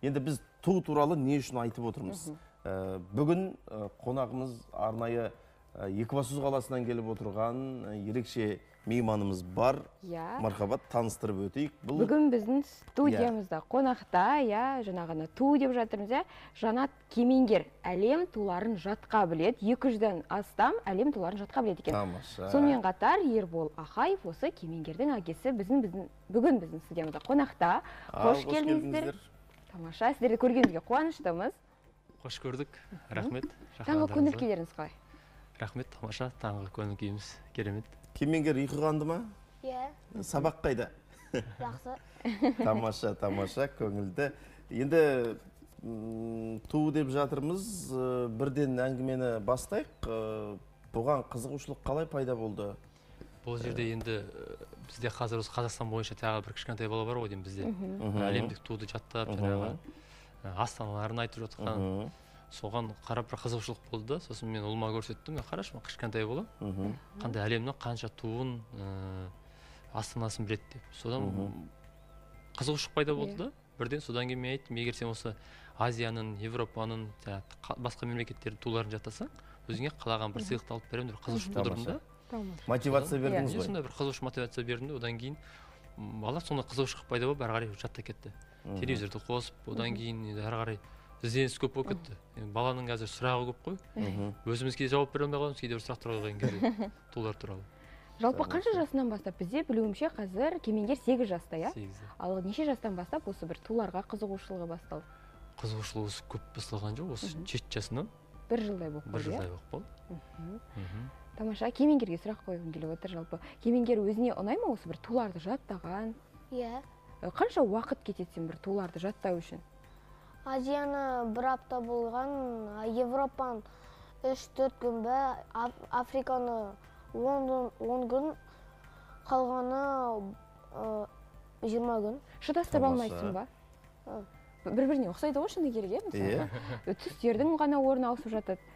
Енді біз туу туралы не үшін айтып отырмыз? Бүгін қонағымыз арнайы Екібастұз қаласынан келіп отырған ерекше мейманымыз бар. Мархабат, таныстырып өтейік. Бүгін біздің студиямызда қонақта, жаңағыны туу деп жатырмыз, Жанат Кемеңгер әлем туларын жатқа білет. 200-ден астам әлем туларын жатқа білет екен. Тамаша. Сонымен қатар Ербол Ахаев осы Кемеңгердің әкесі бүгін біздің студиямызда қонақта. Қош келдіңіздер. Тамаша, сіздерді көргенімізге қуаныштымыз. Қош көрдік. Рахмет. Таңғы көңіл күйлеріңіз қалай? Рахмет, тамаша. Таңғы көңіл күйіміз керемет. Кемеңгер ұйқығанды ма? Иә. Сабақ қайда? Жақсы. Тамаша, көңілді. Енді туу деп жатырмыз, бірден әңгімені бастайық. Бұған қызығушылық қалай пайда болды? Бұл жерде енді бізде қазір осы Қазақстан бойынша тағы бір кішкентай бала бар ғой деймін бізде. Әлемдік туды жаттап, жаңағы астаналарын айтып жатқан. Соған қарап бір қызығушылық болды. Сосын мен ұлыма көрсеттім. Қарашы, кішкентай бала. Қандай әлемнің қанша туын, астанасын біледі деп. Содан қызығушылық пайда болды да. Бірден содан кейін мен айттым, егер сен осы Азияның, Европаның, басқа мемлекеттердің туларын жаттасаң, өзіңе қалаған бір сыйлықты алып беремін деп қызығушылық тудырдым да. Мотивация бердіңіз ғой? Сонда бір қызығушылық мотивация бердім де, одан кейін бала сонда қызығушылық пайда болып, әрі қарай жатта кетті. Телевизорды қосып, одан кейін әрі қарай ізденіс көп болып кетті. Баланың қазір сұрағы көп қой. Өзіміз кейде жауап бере алмай қаламыз, кейде бір сұрақтар қойған кезде тулар туралы. Жалпы қанша жасынан бастап? Бізде білуімше қазір Кемеңгер 8 жаста, иә? 8. Ал неше жастан бастап осы бір туларға қызығушылығы басталды? Қызығушылығы осы көп басталған жоқ, осы 7 жасынан. Бір жылдай болып болды. Бір жылдай болып болды. Тамаша, Кемеңгерге сұрақ қойғым келіп отыр жалпы. Кемеңгер өзіне ұнай ма осы бір туларды жаттаған? Иә. Қанша уақыт кетеді сен бір туларды жаттау үшін? Азияны бір апта болған, Европаны 3-4 күн бе, Африканы 10 күн, қалғаны 20 күн. Шыдастырып алмайсың ба? Бір-біріне ұқсайды ғой шыны керге, мысалы. Түстердің ғана орны ауысып жатады.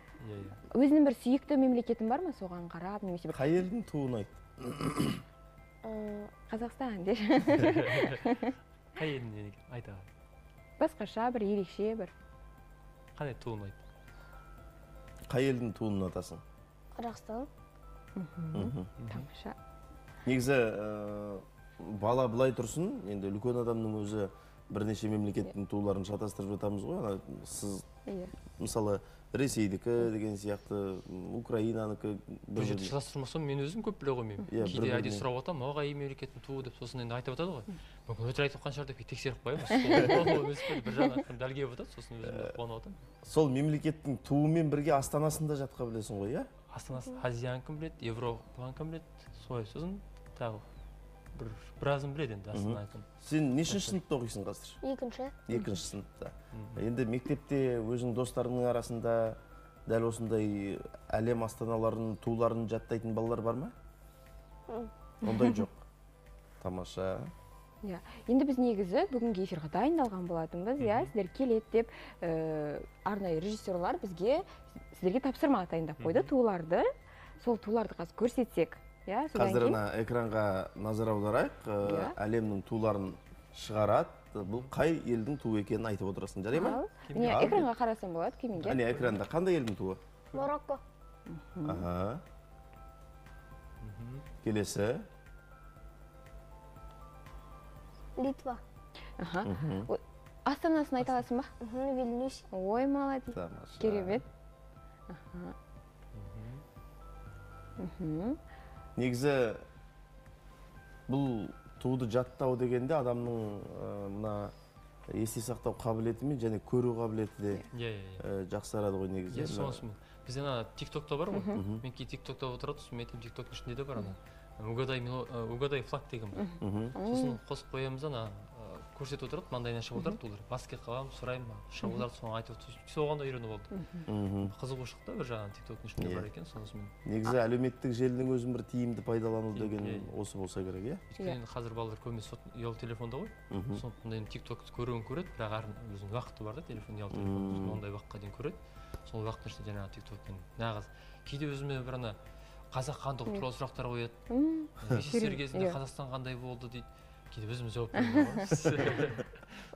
Өзінің бір сүйікті мемлекетін бар ма соған қарап, немесе бір... Қай елдің туын айт? Қазақстан деш. Қай елдің айта? Басқаша бір ерекше бір. Қандай туын айт? Қай елдің туын ұнатасың? Қазақстан. Тамаша. Негізі бала былай тұрсын, енді үлкен адамның өзі бірнеше мемлекеттің туларын шатастырып жатамыз ғой. Сіз мысалы Ресейдікі деген сияқты, Украинаныкі... Бір жерді шатастырмасам, мен өзім көп біле қоймаймын. Кейде айда сұрап отам, қай мемлекеттің туы деп сосын енді айтып жатады ғой. Мүмкін өтір айтып отқан шығар деп тексеріп қоямыз. Бір жағынан дәл келіп жатады, сосын өзім қуанып жатамын. Сол мемлекеттің туымен бірге астанасында жатқа білесің ғой, иә? Астанасы Азияны кім біледі, Европаны кім біледі, сосын тағы біразын біледі енді Астананы. Сен нешінші сыныпта оқисың қазір? Екінші сыныпта. Енді мектепте өзің достарының арасында дәл осындай әлем астаналарының туларын жаттайтын балалар бар ма? Ондай жоқ. Тамаша. Енді біз негізі бүгінгі эфирға дайындалған болатынбыз, сіздер келеді деп арнайы режиссерлар бізге сіздерге тапсырма тайындап қойды туларды. Сол туларды қазір көрсетсек. Қазір экранға назар аударайық, әлемнің туларын шығарады. Бұл қай елдің туы екенін айтып отырасың, жарай ма? Экранға қарасам болады, Кемеңгер. Әне экранда қандай елдің туы? Марокко. Келесі? Литва. Астанасын айта аласың ба? Вильнюс. Ой, молодец. Керемет. Негізі бұл туды жаттау дегенде адамның мына есте сақтау қабілеті мен және көру қабілеті де жақсарады ғой негізі. Бізде тик-токта бар ғой, мен кей тик-токта отырады, сосын мен айтамын тик-токтың ішінде де бар угадай флаг деген бар. Сосын қосып қоямыз, көрсетіп отырады, маңдайынан шығып отырады тулар. Басқа қалам, сұраймын, шығып отырады, соны айтып отырады. Соған да үйреніп алды. Қызығушылықта бір жағынан тик-токтың ішінде бар екен, сонысымен. Негізі әлеуметтік желінің өзін бір тиімді пайдалану деген осы болса керек, иә? Өйткені қазір балалар көбінесе ұялы телефонда ғой. Сондықтан тик-токты көруін көреді, бірақ өзінің уақыты бар да, телефон ұялы телефон ондай уақытқа дейін көреді. Сол уақыттың ішінде жаңағы тик-токтен нағыз. Кейде өзіме бір қазақ хандығы туралы сұрақтар қояды. Мектептер кезінде Қазақстан қандай болды дейді. Кейде өзіміз жауап береміз.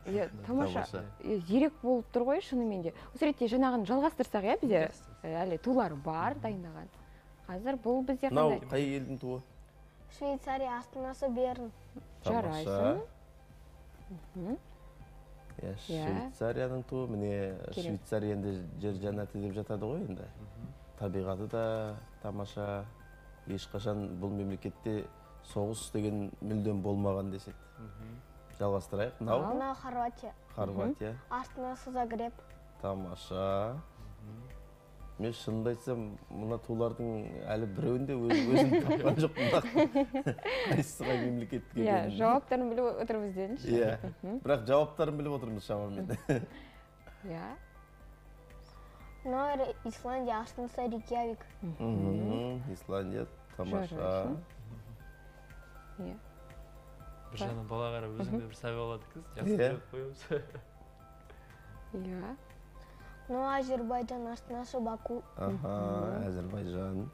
иә тамаша зерек болып тұр ғой шынымен де. Осы ретте жаңағыны жалғастырсақ иә бізде әлі тулар бар дайындаған. Қазір бұл бізде мынау қандай? қай елдің туы? Швейцария астанасы Берн. Жарайсың. Швейцарияның туы, міне Швейцария енді жер жәннаты деп жатады ғой енді. Табиғаты да тамаша, ешқашан бұл мемлекетте соғыс деген мүлдем болмаған деседі. Жалғастырайық. Мынау Хорватия. Хорватия. Астанасы Загреб. Тамаша. Мен шынымды айтсам, мына тулардың әлі біреуінде өзін тапқан жоқпын. Қайсысы қай мемлекетке Иә, жауаптарын біліп отырмыз дедіңізші. Иә, бірақ жауаптарын біліп отырмыз шамамен. Иә. Мынау Исландия, астанасы Рейкьявик. Исландия, тамаша. Иә. бір жағынан бала қарап өзіңде бір сәуе алады қыз, жақсы көріп қоямыз. Иә. Мынау Азербайджан, астанасы Баку. Әзербайжан.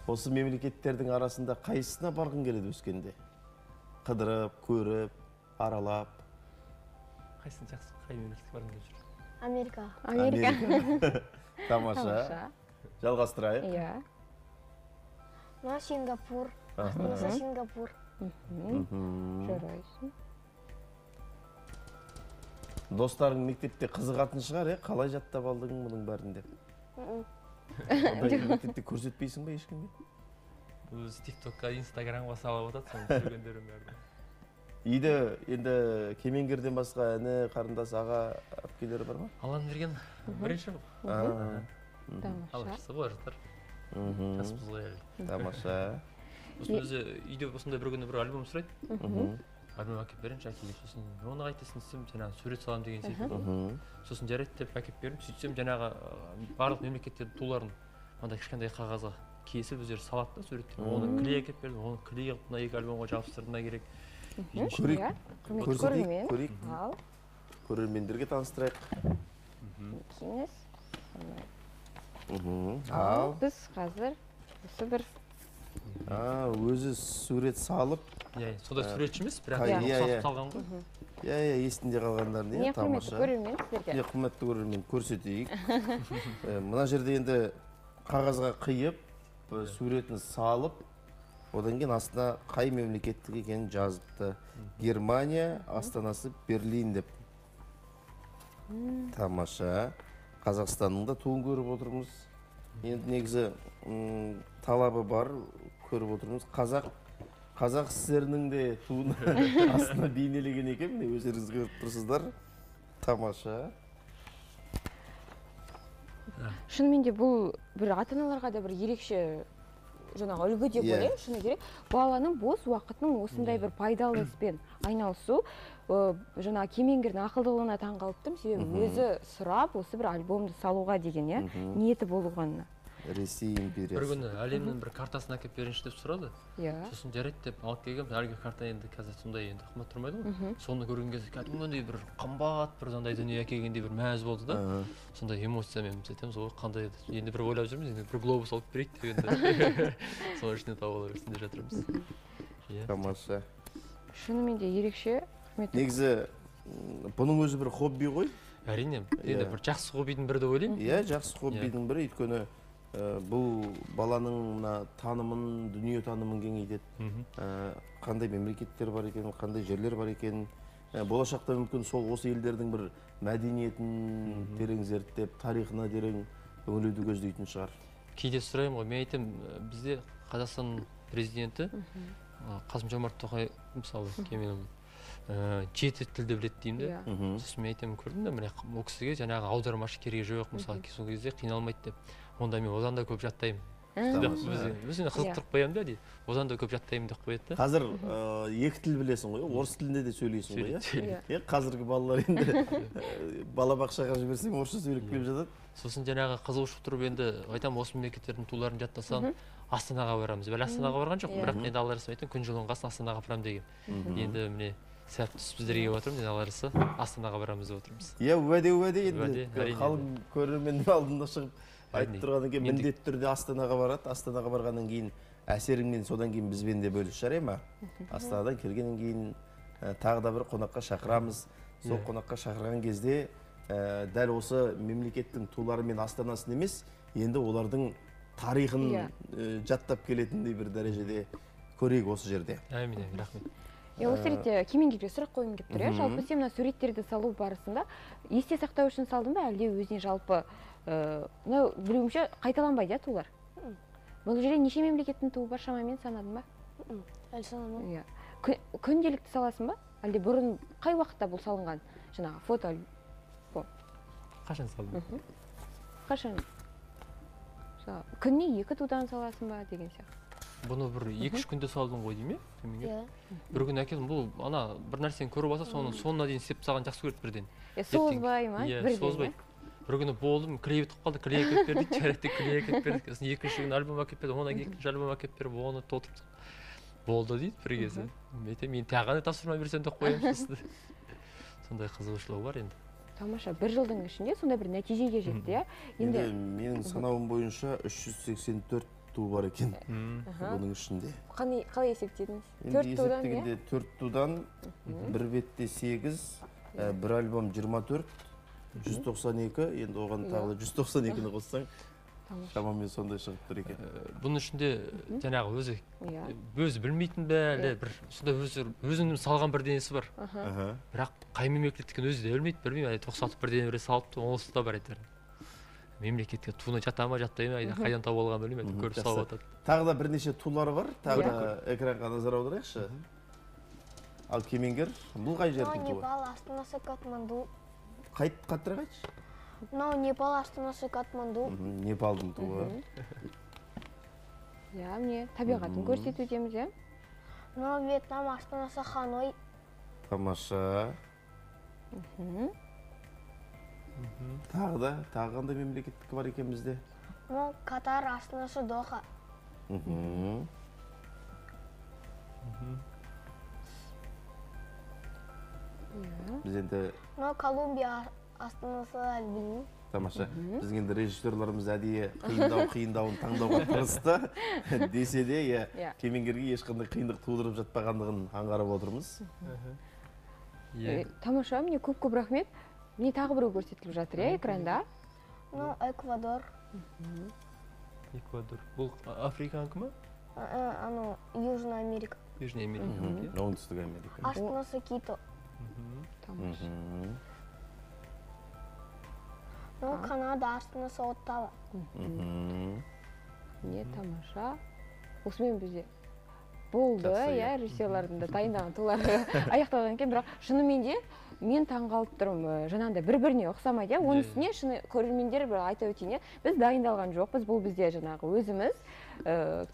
Осы мемлекеттердің арасында қайсысына барғың келеді өскенде? Қыдырып, көріп, аралап. Қайсысын жақсы, қай мемлекетке барғың келіп жүр? Америка. Америка. Тамаша. Жалғастырайық. Иә. Мынау Сингапур, астанасы Сингапур. Жарайсың. Достарың мектепте қызығатын шығар, қалай жаттап алдың мұның бәрін деп? Ондай мектепте көрсетпейсің ба ешкімге? Өз тиктокқа, инстаграмға салып отырады, соны көргендерім бәрін. Үйде енді кемеңгерден басқа әні, қарындас, аға, әпкелері бар ма? Алланың берген бірінші бұл. Алғашысы болар жатар. Жасымыз ғой әлі. Тамаша. Сосын өзі үйде осындай бір күні бір альбом сұрайды. Альбом әкеп берінші, әкеліп, сосын оны қайтесің десем, жаңағы сурет салам деген секілді. Сосын жарайды деп әкеп бердім, сөйтсем жаңағы барлық мемлекеттердің туларын мынандай кішкентай қағазға кесіп өздері салады да суреттер. Оны клей әкеп бердім, оны клей қылып мына екі альбомға жабыстырдым керек. Көрейік. Көрермендерге таныстырайық. Кеңес. Ал біз қазір осы бір өзі сурет салып. Сондай суретші емес, бірақ ұқсатып салған ғой. Есінде қалғандарын. Не құрметті көрермен сіздерге. Не құрметті көрермен көрсетейік. Мына жерде енді қағазға қиып, суретін салып, одан кейін астына қай мемлекеттік екенін жазыпты. Германия, астанасы Берлин деп. Тамаша. Қазақстанның да туын көріп отырмыз. Енді негізі талабы бар, көріп отырмыз. Қазақ сіздерінің де туын астына бейнелеген екен, өздеріңіз көріп тұрсыздар. Тамаша. Шынымен де бұл бір ата-аналарға да бір ерекше жаңағы үлгі деп ойлаймын, шыны керек. Баланың бос уақытының осындай бір пайдалы іспен айналысу, жаңағы кемеңгердің ақылдылығына таң қалыптым, себебі өзі сұрап осы бір альбомды салуға деген ниеті болғанына. Ресей империясы. Бір күні әлемнің бір картасын әкеп беріңізші деп сұрады. Сосын жарайды деп алып келгем, әлгі карта енді қазір сондай енді қымбат тұрмайды ғой. Соны көрген кезде кәдімгідей бір қымбат бір сондай дүние әкелгендей бір мәз болды да. Сондай эмоциямен біз айтамыз ғой, қандай еді. Енді бір ойлап жүрміз, енді бір глобус алып берейік дегенде. Соның ішіне тауып ала берсін деп жатырмыз. Тамаша. Шынымен де ерекше. Негізі бұның өзі бір хобби ғой. Әрине, енді бір жақсы хоббидің бірі деп ойлаймын. Иә, жақсы хоббидің бірі, өйткені бұл баланың танымын, дүние танымын кеңейтеді. Қандай мемлекеттер бар екен, қандай жерлер бар екен. Болашақта мүмкін сол осы елдердің бір мәдениетін терең зерттеп, тарихына терең үңілуді көздейтін шығар. Кейде сұраймын ғой, мен айтам, бізде Қазақстан президенті Қасым-Жомарт Тоқаев мысалы, кеменің 7 тілді біледі деймін де. Сосын мен айтамын, көрдім да, міне ол кісіге жаңағы аудармашы керегі жоқ, мысалы, сол кезде қиналмайды деп. Онда мен одан да көп жаттаймын. Өзіне қызықтырып қоямын да дейді. Одан да көп жаттаймын деп қояды да. Қазір екі тіл білесің ғой, орыс тілінде де сөйлейсің ғой. Қазіргі балалар енді балабақшаға жіберсең орысша сөйлеп келіп жатады. Сосын жаңағы қызығушылық тұрып енді айтамын, осы мемлекеттердің туларын жаттасам Астанаға барамыз. Бәл Астанаға барған жоқпын, бірақ енді Алла разы айтам, күн жылынғасын Астанаға апарамын деген. Енді міне сәт түсіп біздерге келіп отырмыз, Алла разы Астанаға барамыз деп отырмыз. Иә, уәде енді халық көрерменнің алдында шығып айтып тұрғаннан кейін міндетті түрде Астанаға барады. Астанаға барғаннан кейін әсеріңмен содан кейін бізбен де бөліс жарай ма? Астанадан келгеннен кейін тағы да бір қонаққа шақырамыз. Сол қонаққа шақырған кезде дәл осы мемлекеттің тулары мен астанасын емес, енді олардың тарихын жаттап келетіндей бір дәрежеде көрейік осы жерде. Әмин, рахмет. Осы ретте Кемеңгерге сұрақ қойғым келіп тұр. Жалпы сен мына суреттерді салу барысында есте сақтау үшін салдың ба, әлде өзіне жалпы білуімше қайталанбайды тулар? Бұл жерде неше мемлекеттің туы бар шамамен санадың ба? Әлі санамын. Күнделікті саласың ба? Әлде бұрын қай уақытта бұл салынған? Жаңағы фото Қашан салдың? Қашан? Күніне 2 тудан саласың ба деген сияқты. Бұны бір 2-3 күнде салдың ғой дейме? Бір күн әкелдім, бұл ана бір нәрсені көріп алса, соның соңына дейін істеп тастаған жақсы көреді бірден. Созбай ма? Созбай. Бір күні болдым, клей бітіп қалды, клей әкеліп бердік, жарайды клей әкеліп бердік. Сосын екінші күн альбом әкеліп берді, одан кейін екінші альбом әкеліп беріп, оны толтырдық. Болды дейді бір кезде. Мен тағы да тапсырма берсем де қоямын сізді. Сондай қызығушылығы бар енді. Тамаша, бір жылдың ішінде сондай бір нәтижеге жетті, иә? Енді менің санауым бойынша 384 ту бар екен оның ішінде. Қалай есептедіңіз? 4 тудан, иә? 4 тудан, бір бетте 8, бір альбом 24, 192, енді оған тағы 192-ні қоссаң, шамамен сондай шығып тұр екен. Бұның ішінде жаңағы өзі білмейтін бе, әлі бір сонда өзінің салған бір денесі бар. Бірақ қай мемлекеттікін өзі де білмеймін, әлі 96 бір дене біре салыпты, онысы да бар айтар. Мемлекетке туны жата ма, жатпай ма, қайдан тауып алған білмеймін, көріп салып жатады. Тағы да бірнеше тулары бар, тағы да экранға назар аударайықшы. Ал Кемеңгер, бұл қай жердің туы? Непал астанасы Катманду. Қаттырақ айтшы? Мынау Непал астанасы Катманду. Непалдың туы. Иә, міне табиғатын көрсетудеміз, иә? Мынау Вьетнам астанасы Ханой. Тамаша. Тағы қандай мемлекеттікі бар екен бізде? Мынау Катар астанасы Доха. Біз енді... Мынау Колумбия астанасы әлі білмеймін. Тамаша. Біздің енді режиссерларымыз әдейі қиындауын таңдауға тырысты. Десе де, Кемеңгерге ешқандай қиындық тудырып жатпағандығын аңғарып отырмыз. Тамаша, міне көп рахмет. Міне тағы біреу көрсетіліп жатыр, экранда. Мынау Эквадор. Эквадор. Бұл Африканікі ма? Анау Южная Америка. Южная Америка. Оңтүстік Америка. Астанасы Кито. Тамаша. Мынау Канада астанасы Оттава. Не тамаша. Осымен бізде болды, иә, режиссерлардың да дайындаған тулары аяқталған екен, бірақ шынымен де мен таңғалып тұрмын, жаңағыдай бір-біріне ұқсамайды, оның үстіне шыны көрермендер бір айта өтейін, біз дайындалған жоқпыз, бұл бізде жаңағы өзіміз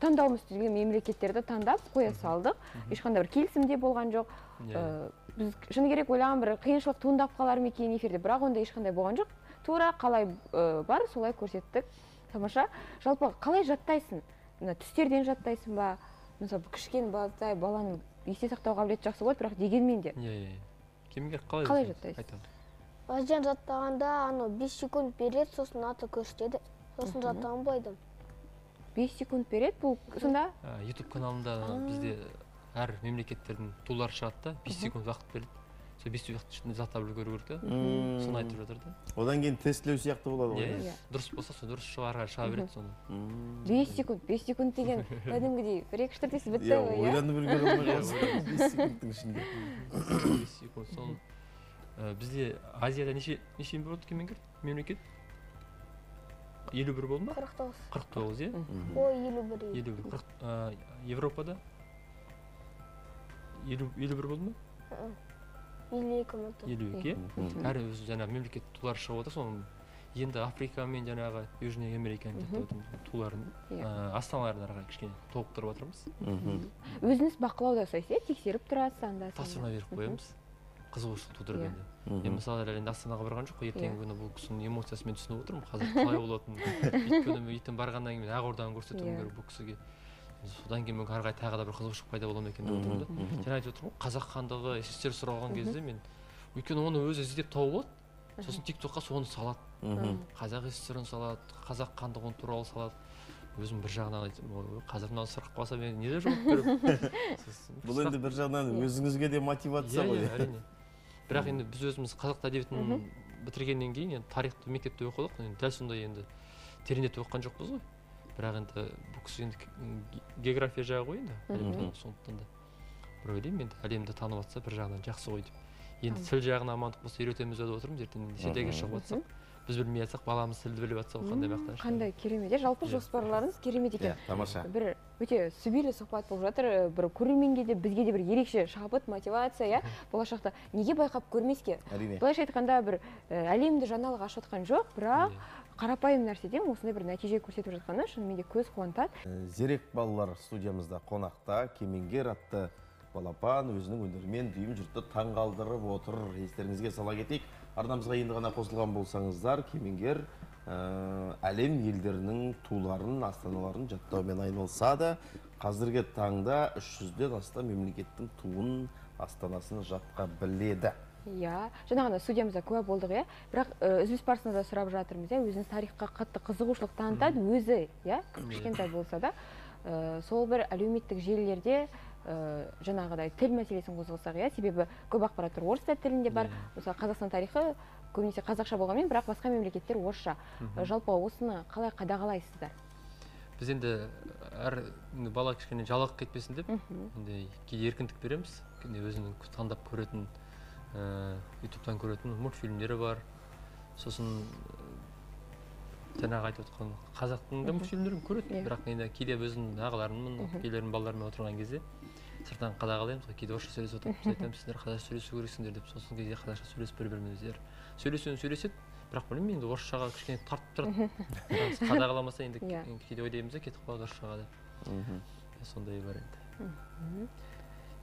таңдауымыз келген мемлекеттерді таңдап қоя салдық, ешқандай бір келісімде болған жоқ. Біз шыны керек ойлаған бір қиыншылық туындап қалар ма екен эфирде, бірақ онда ешқандай болған жоқ. Тура қалай бар, солай көрсеттік. Тамаша. Жалпы қалай жаттайсың? Түстерден жаттайсың ба? Мысалы, кішкене баланың есте сақтау қабілеті жақсы болады, бірақ дегенмен де. Кемеңгер қалай жаттайсың? Өзден жаттағанда 5 секунд береді, сосын аты көрсетеді. Сосын жаттаған бойдым. 5 секунд береді, бұл сонда? YouTube каналында бізде әр мемлекеттердің тулары шығады да, 5 секунд уақыт береді. Сол 5 уақыт ішінде жаттап үлгеру керек та. Соны айтып жатыр да. Одан кейін тестлеу сияқты болады ғой. Дұрыс болса, сол дұрыс шыға береді соны. 5 секунд деген кәдімгідей 1-2 тіртесі бітті ғой, иә? Ойланып үлгере алмай қалсың 5 секундтың ішінде. 5 секунд. Соны бізде Азияда неше болады Кемеңгер мемлекет? 51 болды ма? 49. 49, иә? Ой, 51. 51. Европада 51 болды ма? 52 мүлді. 52, әрі өзі жаңағы мемлекет тулары шығып отыр, соның енді Африка мен жаңағы Южный Американың туларын, астаналарын кішкене толықтырып отырмыз. Өзіңіз бақылауда сайсы, тексеріп тұрасыз анда? Тапсырма беріп қоямыз, қызығушылық тудырып енді. Мен мысалы енді астанаға барған жоқ, ертеңгі күні бұл кісінің эмоциясын мен түсініп отырмын, қазір қалай болатынын. Өйткені ертең барғаннан кейін Ақордадан көрсетуім керек бұл кісіге. Содан кейін мүмкін әрі тағы да бір қызығушылық пайда бола ма екен деп отырмын да. Жаңа айтып отырмын ғой, қазақ хандығы СССР сұраған кезде мен өйткені оны өзі іздеп тауып алады, сосын тиктокқа соны салады. Қазақ СССР-ін салады, қазақ хандығын туралы салады. өзім бір жағынан айтсам қазір мынау сырқып қалса мен не жауап беремін. Бұл енді бір жағынан өзіңізге де мотивация ғой. Әрине. Бірақ енді біз өзіміз қазақ әдебиетін бітіргеннен кейін енді тарихты мектепте оқыдық, енді дәл сондай енді тереңдетіп оқыған жоқпыз ғой. Бірақ енді бұл кісі енді география жағы ғой енді. Сондықтан да бір ойлаймын енді әлемді танып жатса бір жағынан жақсы ғой деп. Енді тіл жағына амандық болса үйретеміз деп отырмыз, ертең шетелге шығып жатсақ, біз білмей жатсақ, баламыз тілді біліп жатса қандай мақтаныш. Қандай керемет. Жалпы жоспарларыңыз керемет екен. Тамаша. Бір өте сүбелі сұхбат болып жатыр. Бір көрерменге де бізге де бір ерекше шабыт, мотивация, болашақта неге байқап көрмеске? Былайша айтқанда бір әлемді жаңалық ашып жатқан жоқ, бірақ қарапайым нәрседен осындай бір нәтиже көрсетіп жатқаны шынымен де көз қуантады. Зерек балалар студиямызда қонақта Кемеңгер атты балапан өзінің өнерімен дүйім жұртты таң қалдырып отыр. Естеріңізге сала кетейік. Арнамызға енді ғана қосылған болсаңыздар, Кемеңгер әлем елдерінің туларын, астаналарын жаттаумен айналысады. Қазіргі таңда 300-ден астам мемлекеттің туын, астанасын жатқа біледі. Жаңағыда студиямызда куә болдық, бірақ үзіліс барысында сұрап жатырмыз, өзіңіз тарихқа қатты қызығушылық танытады, өзі, кішкентай болса да, сол бір әлеуметтік желілерде жаңағыдай тіл мәселесін қозғасақ, себебі көп ақпараттар орыс тілінде бар, мысалы Қазақстан тарихы көбінесе қазақша болғанмен, бірақ басқа мемлекеттер орысша. Жалпы осыны қалай қадағалайсыздар? Біз енді әр бала кішкене жалығып кетпесін деп, кейде еркіндік береміз, өзінің таңдап көретін, ютубтан көретін мультфильмдері бар. Сосын жаңағы айтып отқан қазақтың да мультфильмдерін көреді, бірақ кейде өзінің ағаларымның, әпкелерімнің балаларымен отырған кезде сырттан қадағалаймыз, кейде орысша сөйлесіп отырып, біз айтамыз, сендер қазақша сөйлесу керексіңдер деп, сосын кезде қазақша сөйлесіп бір-біріміздер. Сөйлеседі, бірақ білмеймін, енді орысшаға кішкене тартып тұрады. Қадағаламаса енді кейде ойлаймыз, кетіп қалады орысшаға деп. Сондай бар енді.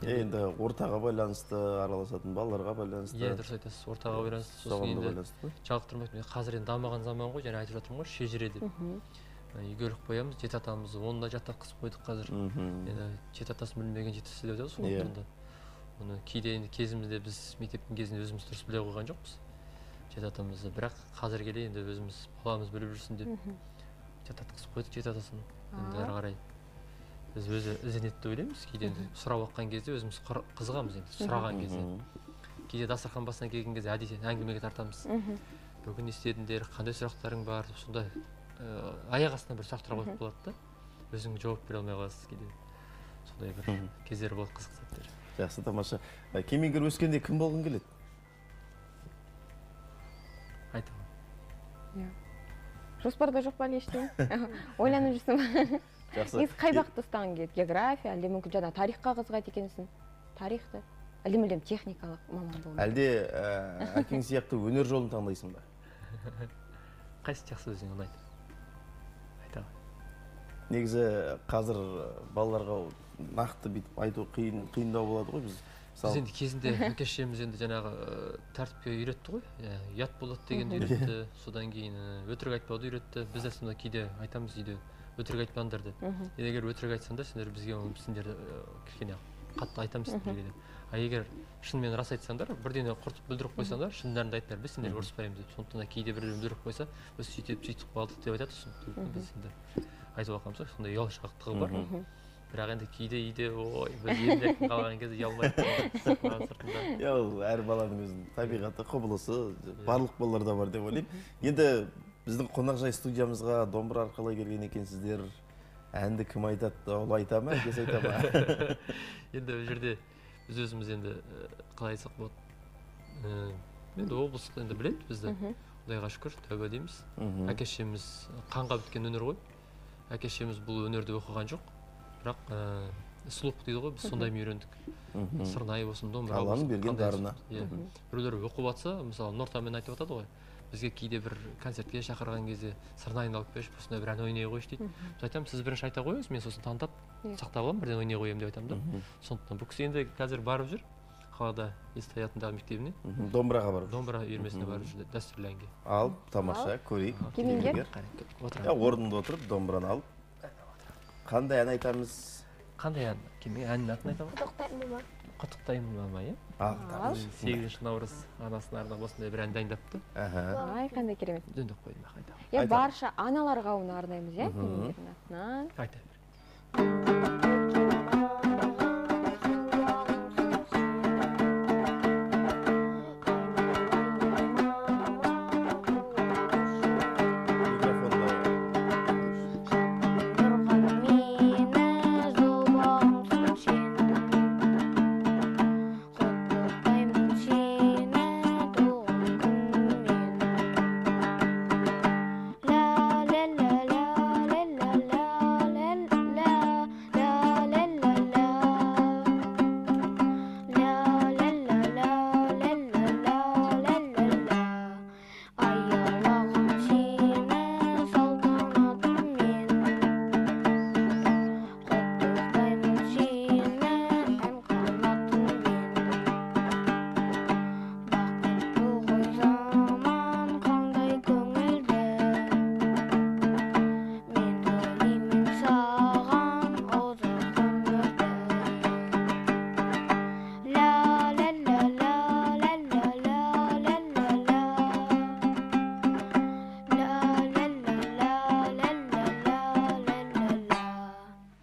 Енді ортаға байланысты, араласатын балаларға байланысты. Дұрыс айтасыз, ортаға байланысты. Сосын енді жалықтырмайды. Қазір енді дамыған заман ғой, және айтып жатырмын ғой, шежіре деп. Үйге іліп қоямыз, жеті атамызды оны да жаттатқызып қойдық қазір. Енді жеті атасын білмеген жетісі деп жатады, сондықтан да. Оны кейде енді кезімізде біз мектептің кезінде өзіміз дұрыс біле қойған жоқпыз. Жеті атамызды, бірақ қазір келе енді өзіміз баламыз біліп жүрсін деп жаттатқызып қойдық жеті атасын. Енді әрі қарай біз өзі ізденеді деп ойлаймыз. Кейде сұрап оққан кезде өзіміз қызығамыз енді, сұраған кезде. Кейде дастархан басына келген кезде әдейі әңгімеге тартамыз. Бүгін не істедіңдер, қандай сұрақтарың бар, сондай аяқ астынан бір сұрақтар қойып болады да. Өзің жауап бере алмай қаласыз кейде. Сондай бір кездер болады, қызық сәттер. Жақсы, тамаша. Кемеңгер өскенде кім болғың келеді? Айтамын. Жоспарда жоқ па ештеңе? Ойланып жүрсің бе? Негізі қай бағытты ұстаған келеді? География, әлде мүмкін жаңа тарихқа қызығады екенсің? Тарихты? Әлде мүлдем техникалық маман болу? Әлде әкең сияқты өнер жолын таңдайсың ба? Қайсы жақсы өзіңе ұнайды? Айтамын. Негізі қазір балаларға нақты бүйтіп айту қиындау болады ғой біз. Біз енді кезінде әке-шешеміз енді жаңағы тәртіпке үйретті ғой. Ұят болады дегенді үйретті, содан кейін өтірік айтпауды үйретті. Біз де кейде айтамыз үйде өтірік айтпаңдар деп. Егер өтірік айтсаңдар, сендер бізге сендер кішкене қатты айтамыз сендерге деп. Егер шынымен рас айтсаңдар, бірдеңе құртып бүлдіріп қойсаңдар, шындарында айтыңдар, біз сендерге ұрыспаймыз деп. Сондықтан да кейде біреу бүлдіріп қойса, біз сөйтіп қалдық деп айтады. Сондықтан біз енді айтып алғанбыз ғой, сондай ұялшақтығы бар. Бірақ енді кейде ой, біз елде қалған кезде ұялмайды сыртында. Әр баланың өзінің табиғаты, құбылысы, барлық балаларда бар деп ойлаймын. Енді біздің қонақжай студиямызға домбыра арқылы келген екенсіздер. Әнді кім айтады? Ол айта ма, әкесі айта ма? Енді бұл жерде біз өзіміз енді қалай айтсақ болады. Енді облыстық енді біледі бізді. Құдайға шүкір, тәуба дейміз. Әке-шешеміз қанға біткен өнер ғой. Әке-шешеміз бұл өнерді оқыған жоқ. Бірақ слух дейді ғой, біз сондай үйрендік. Сырнай болсын, домбыра болсын. Алланың берген дарына. Біреулер оқып жатса, мысалы Нортамен айтып жатады ғой. Бізге кейде бір концертке шақырған кезде сырнайын алып берші, осындай бір ән ойнай қойшы дейді. Біз айтамыз, сіз бірінші айта қойыңыз, мен сосын таңдап сақтап аламын, бірден ойнай қоямын деп айтамын да. Сондықтан бұл кісі енді қазір барып жүр қалада Естай атындағы мектебіне. Домбыраға барып. Домбыра үйірмесіне барып жүр дәстүрлі әнге. Ал, тамаша, көрейік. Кемеңгер. Орнында отырып домбыраны алып. Қандай ән айтамыз? Қандай ән? Әннің атын айтамын. Құттықтаймын мама. құттықтаймын мама, иә? Ал. 8 наурыз анасына арнап осындай бір ән дайындапты. Ай, қандай керемет. Жөндеп қойдым қайта. Иә, барша аналар қауымына арнаймыз, иә, пендемдердің атынан. Қайта.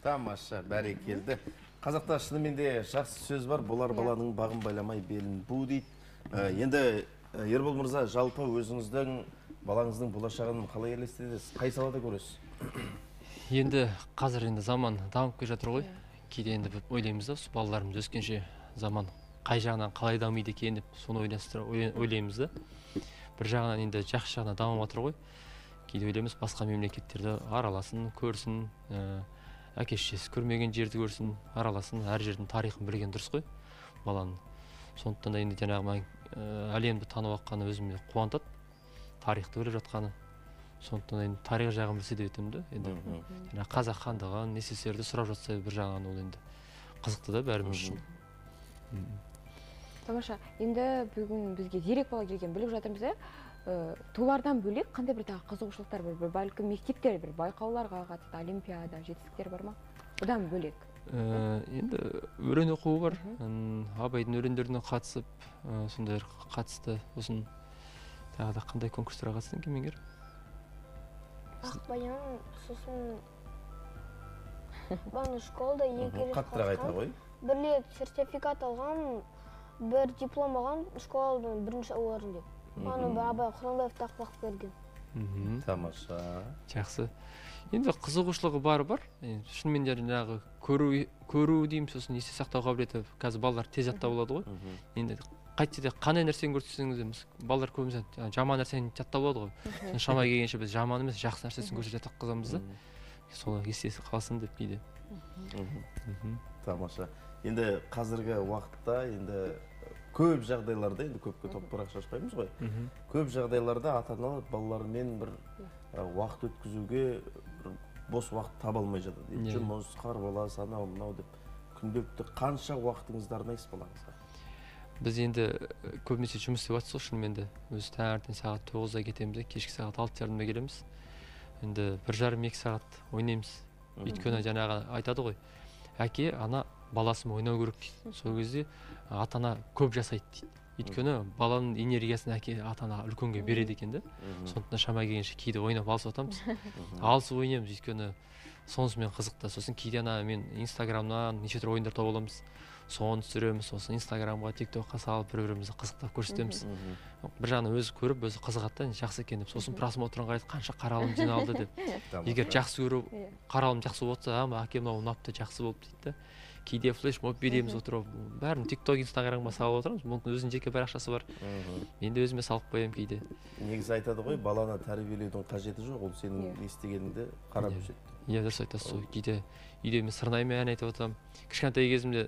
Тамаша, бәрекелді. Қазақта шынымен де жақсы сөз бар, болар баланың бағын байламай белін бу дейді. Енді Ербол мырза, жалпы өзіңіздің балаңыздың болашағын қалай елестетесіз? Қай салада көресіз? Енді қазір енді заман дамып келе жатыр ғой. Кейде енді ойлаймыз да, балаларымыз өскенше заман қай жағынан қалай дамиды екен деп соны ойлаймыз да. Бір жағынан енді жақсы жағынан дамып жатыр ғой. Кейде ойлаймыз басқа мемлекеттерді араласын, көрсін, әке-шешесі көрмеген жерді көрсін, араласын, әр жердің тарихын білген дұрыс қой баланың. Сондықтан да енді жаңағы әлемді танып жатқаны өзіме қуантады, тарихты біліп жатқаны. Сондықтан да енді тарих жағын білсе деп етемін да. Енді жаңағы қазақ хандығын, СССРді сұрап жатса бір жағынан ол енді қызықты да бәріміз үшін. Тамаша, енді бүгін бізге зерек бала келген біліп жатырмыз, тулардан бөлек қандай бір тағы қызығушылықтар бар, бір бәлкім мектептер, бір байқауларға қатысты, олимпиада, жетістіктер бар ма? Одан бөлек. Енді өрен оқуы бар, абайдың өрендеріне қатысып, сондай қатысты. Осын тағы да қандай конкурстарға қатыстың кемеңгер? Ақбаян, сосын баны школда екі рет Қаттырақ айта ғой. Бір рет сертификат алған, бір диплом алған, школадан бірінші орын деп. Оны Абай Құранбаев тақпақ берген. Тамаша. Жақсы. Енді қызығушылығы бар. Шынымен де жаңағы көру дейміз, сосын есте сақтау қабілеті. Қазір балалар тез жаттап алады ғой. Енді қайтсе де қандай нәрсені көрсетсеңіз, балалар көбінесе жаман нәрсені жаттап алады ғой. Шама келгенше біз жаман емес, жақсы нәрсесін көрсетіп жатқызамыз да. Сол есте қалсын деп кейде. Тамаша. Енді қазіргі уақытта енді көп жағдайларда, енді көпке топырақ шашпаймыз ғой. Көп жағдайларда ата-аналар балаларымен бір уақыт өткізуге бос уақыт таба алмай жатады. Жұмыс, қарбалас, анау мынау деп күнделікті қанша уақытыңызды арнайсыз балаңызға? Біз енді көбінесе жұмыс істеп жатырмыз ғой шынымен де. Өзі таңертең сағат 9-да кетеміз, кешкі сағат 6:30-да келеміз. Енді 1,5-2 сағат ойнаймыз. Өйткені жаңағы айтады ғой, әке, ана баласымен ойнау керек дейді. Сол кезде ата-ана көп жасайды дейді. Өйткені баланың энергиясын әке ата-ана үлкенге береді екен де. Сондықтан шама келгенше кейде ойнап алысып жатамыз. Алысып ойнаймыз, өйткені сонысымен қызықты. Сосын кейде мен инстаграмнан неше түрлі ойындар тауып аламыз. Соны түсіреміз, сосын инстаграмға, тиктокқа салып бір-бірімізді қызықтап көрсетеміз. Бір жағынан өзі көріп, өзі қызығады да, жақсы екен деп. Сосын просмотрын қарайды, қанша қаралым жиналды деп. Егер жақсы көріп, қаралым жақсы болса, әке мынау ұнапты, жақсы болып дейді. Кейде флешмоб береміз отырып, бәрін тикток, инстаграмға салып отырамыз. Мүмкін өзінің жеке парақшасы бар. Мен де өзіме салып қоямын кейде. Негізі айтады ғой, баланы тәрбиелеудің қажеті жоқ, ол сенің естігеніңді қарап өседі. Иә, дұрыс айтасыз. Кейде үйде мен сырнаймен ән айтып отырамын. Кішкентай кезімде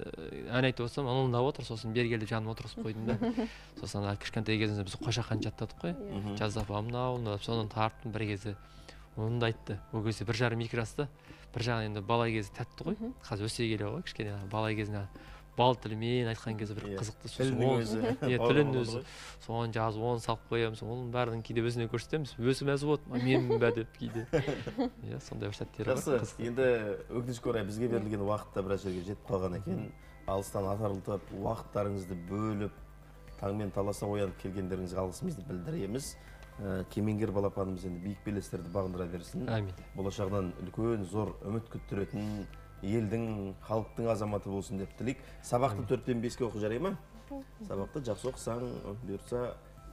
ән айтып отырсам, ұнап отыр, сосын бері келіп жаныма отырғызып қойдым да. Сосын кішкентай кезімде біз қошақан жаттадық қой. Жаздап мынау, соны тарттым бір кезде. Оны да айтты. Ол кезде 1,5-2 жаста. Бір жағынан енді бала кезі тәтті ғой. Қазір өсе келе ғой, кішкене бала кезінде бал тілімен айтқан кезде бір қызықты. Тілін өзі. Соны жазып, оны салып қоямыз. Оның бәрін кейде өзіне көрсетеміз. Өзі мәз болады, менмін бе деп кейде. Сондай бір сәттер бар. Жақсы, енді өкінішке орай бізге берілген уақытта біраз жерге жетіп қалған екен. алыстан атарылтып уақыттарыңызды бөліп таңмен таласа оянып келгендеріңізге алғысымызды білдіреміз. Кемеңгер балапанымыз енді биік белестерді бағындыра берсін. Амин. Болашағынан үлкен зор үміт күттіретін елдің, халықтың азаматы болсын деп тілейік. Сабақты 4-тен 5-ке оқы жарай ма? Сабақты жақсы оқысаң, бұйыртса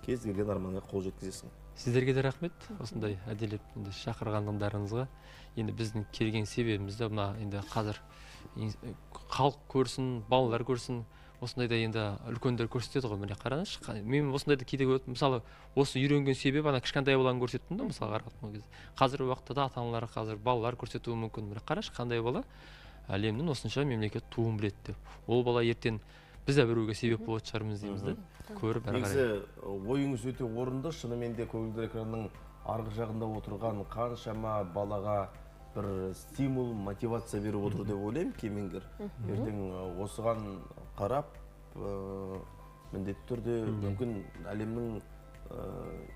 кез келген арманға қол жеткізесің. Сіздерге де рахмет, осындай әділеп шақырғандарыңызға. Енді біздің келген себебіміз де мына енді қазір халық көрсін, балалар көрсін, осындайда енді үлкендер көрсетеді ғой, міне қараңызшы. Мен осындайда кейде мысалы осы үйренген себебі ана кішкентай баланы көрсеттім да, мысалы қаратқан кезде. Қазіргі уақытта да ата-аналар қазір балалар көрсетуі мүмкін. Міне қарашы, қандай бала әлемнің осынша мемлекет туын біледі деп. Ол бала ертең біз де біреуге себеп болады шығармыз дейміз де. Көріп әрі қарай. Негізі ойыңыз өте орынды. Шынымен де көгілдір экранның арғы жағында отырған қаншама балаға бір стимул, мотивация беріп отыр деп ойлаймын Кемеңгер. Ертең осыған қарап, міндетті түрде мүмкін әлемнің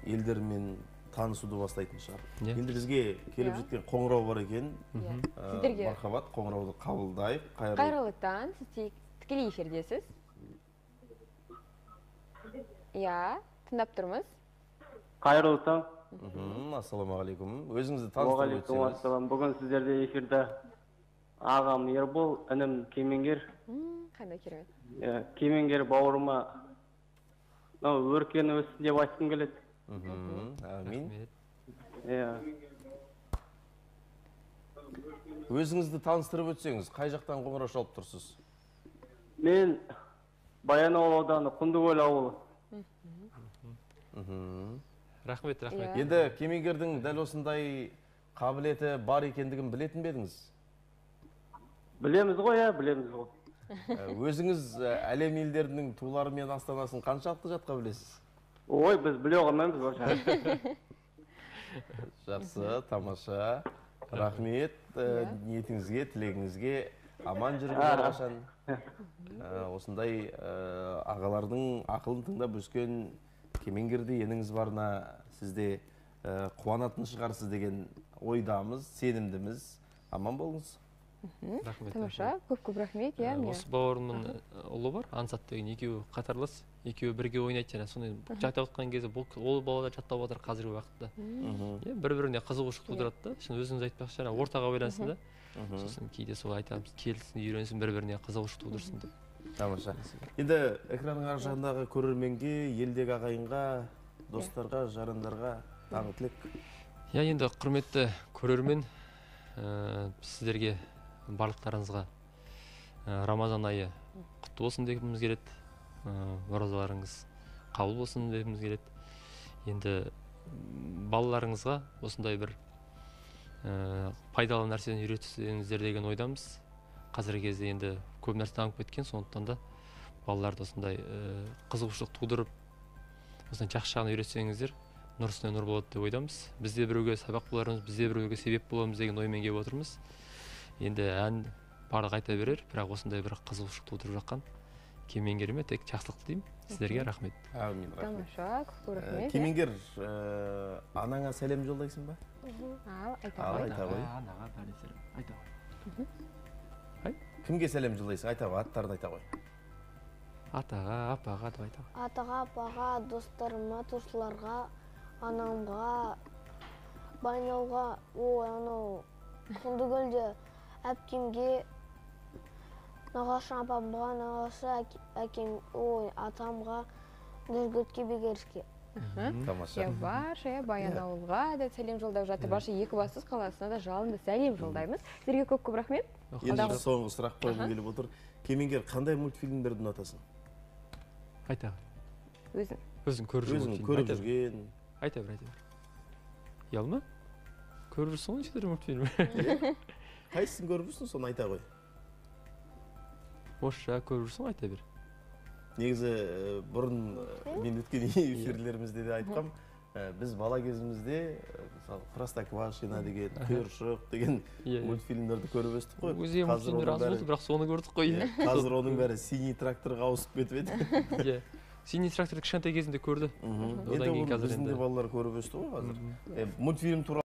елдерімен танысуды бастайтын шығар. Енді бізге келіп жеткен қоңырау бар екен. Мархабат, қоңырауды қабылдайық. Қайырлы таң, сіз тікелей эфирдесіз. Иә, тыңдап тұрмыз. Қайырлы таң. Ассалаумағалейкум. Өзіңізді таныстырып өтсеңіз. Уағалейкум. Бүгін сіздерде эфирде ағам Ербол, інім Кемеңгер. Қандай керемет. Кемеңгер бауырыма өркен өссін деп айтқым келеді. Амин. Өзіңізді таныстырып өтсеңіз, қай жақтан қоңырау шалып тұрсыз? Мен Баянауыл ауданы, Құндыкөл ауылы. Рахмет, рахмет. Енді Кемеңгердің дәл осындай қабілеті бар екендігін білетін бе едіңіз? Білеміз ғой, білеміз ғой. Өзіңіз әлем елдерінің тулары мен астанасын қаншалықты жатқа білесіз? Ой, біз біле қоймаймыз ғой. Жақсы, тамаша. Рахмет ниетіңізге, тілегіңізге. Аман жүріңіздер қашан. Осындай ағалардың ақылын тыңдап өскен Кемеңгерде еніңіз барына сізде қуанатын шығарсыз деген ойдамыз, сенімдіміз. Аман болыңыз. Тамаша, көп рахмет. Осы бауырымның ұлы бар, Ансат деген, екеуі қатарлас, екеуі бірге ойнайды және соны жаттап отқан кезде ол бала да жаттап отыр қазіргі уақытта. Бір-біріне қызығушылық тудырады да. Шын өзіңіз айтпақшы, ортаға ойлансын да. Сосын кейде сол айтамыз, келсін, үйренсін, бір-біріне қызығушылық тудырсын деп. Тамаша. Енді экранның ар жағындағы көрерменге, елдегі ағайынға, достарға, жарандарға тағы тілек. Енді құрметті көрермен, сіздерге барлықтарыңызға Рамазан айы құтты болсын дегіміз келеді. Оразаларыңыз қабыл болсын дегіміз келеді. Енді балаларыңызға осындай бір пайдалы нәрсені үйретсеңіздер деген ойдамыз. Қазіргі кезде енді көп нәрсе дамып кеткен, сондықтан да балаларды осындай қызығушылық тудырып, осындай жақсы жағын үйретсеңіздер, нұр үстіне нұр болады деп ойдамыз. Бізде біреуге сабақ боларымыз, бізде біреуге себеп боламыз деген оймен келіп отырмыз. Енді ән барлық айта берер, бірақ осындай бір қызығушылық тудырып жатқан Кемеңгеріме тек жақсылық тілеймін. Сіздерге рахмет. Әмин, рахмет. Тамаша, көп рахмет. Кемеңгер, анаңа сәлем жолдайсың ба? Айта ғой. Анаға бәріне сәлем. Айта ғой. Кімге сәлем жолдайсың? Айта ғой, аттарын айта ғой. Атаға, апаға деп айта ғой. Атаға, апаға, достарыма, туыстыларға, анамға, Баянауылға, анау Құндыкөлде әпкемге, нағашы апамға, нағашы әкем, атамға, Нұргөтке, Бегеріске. Тамаша. Барша Баянауылға да сәлем жолдап жатыр. Барша Екібастұз қаласына да жалынды сәлем жолдаймыз. Сіздерге көп рахмет. Енді соңғы сұрақ қойғым келіп отыр. Кемеңгер, қандай мультфильмдерді ұнатасың? Айта ғой. Өзің көріп жүрген. Айта бер. Ұялма? Көріп жүрсің ғой нешедер мультфильм? Қайсысын көріп жүрсің, соны айта ғой. Оша көріп жүрсің, айта бер. Негізі бұрын мен өткен эфирлерімізде де айтқам, біз бала кезімізде Простоквашино деген, Құйыршық деген мультфильмдерді көріп өстік қой. Өзге мультфильмдер аз болды, бірақ соны көрдік қой. Қазір оның бәрі синий тракторға ауысып кетіп еді. Синий тракторды кішкентай кезінде көрді. Енді біздің де балалар көріп өсті ғой қазір. Мультфильм туралы